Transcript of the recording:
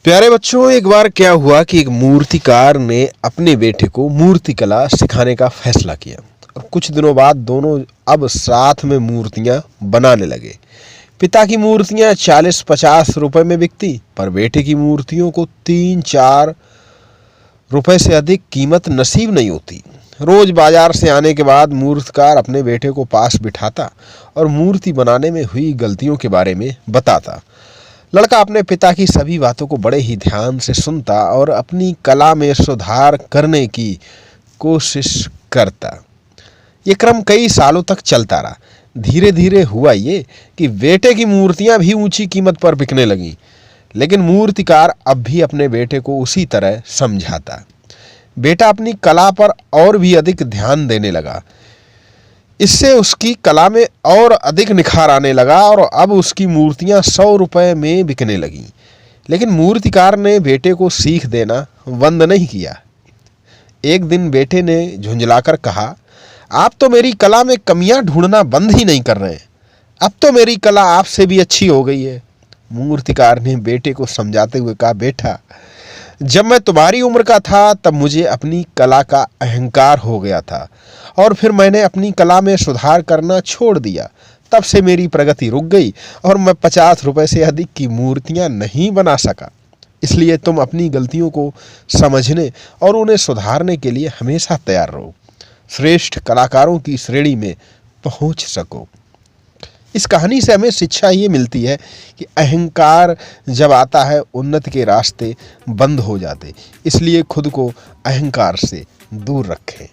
प्यारे बच्चों, एक बार क्या हुआ कि एक मूर्तिकार ने अपने बेटे को मूर्ति कला सिखाने का फैसला किया और कुछ दिनों बाद दोनों अब साथ में मूर्तियां बनाने लगे। पिता की मूर्तियां 40-50 रुपए में बिकती, पर बेटे की मूर्तियों को 3-4 रुपए से अधिक कीमत नसीब नहीं होती। रोज बाजार से आने के बाद मूर्तिकार अपने बेटे को पास बिठाता और मूर्ति बनाने में हुई गलतियों के बारे में बताता। लड़का अपने पिता की सभी बातों को बड़े ही ध्यान से सुनता और अपनी कला में सुधार करने की कोशिश करता। ये क्रम कई सालों तक चलता रहा। धीरे धीरे हुआ ये कि बेटे की मूर्तियां भी ऊंची कीमत पर बिकने लगीं, लेकिन मूर्तिकार अब भी अपने बेटे को उसी तरह समझाता। बेटा अपनी कला पर और भी अधिक ध्यान देने लगा। इससे उसकी कला में और अधिक निखार आने लगा और अब उसकी मूर्तियां 100 रुपए में बिकने लगीं। लेकिन मूर्तिकार ने बेटे को सीख देना बंद नहीं किया। एक दिन बेटे ने झुंझलाकर कहा, आप तो मेरी कला में कमियां ढूंढना बंद ही नहीं कर रहे हैं। अब तो मेरी कला आपसे भी अच्छी हो गई है। मूर्तिकार ने बेटे को समझाते हुए कहा, बेटा, जब मैं तुम्हारी उम्र का था तब मुझे अपनी कला का अहंकार हो गया था और फिर मैंने अपनी कला में सुधार करना छोड़ दिया। तब से मेरी प्रगति रुक गई और मैं 50 रुपए से अधिक की मूर्तियां नहीं बना सका। इसलिए तुम अपनी गलतियों को समझने और उन्हें सुधारने के लिए हमेशा तैयार रहो, श्रेष्ठ कलाकारों की श्रेणी में पहुंच सको। इस कहानी से हमें शिक्षा ये मिलती है कि अहंकार जब आता है, उन्नति के रास्ते बंद हो जाते। इसलिए खुद को अहंकार से दूर रखें।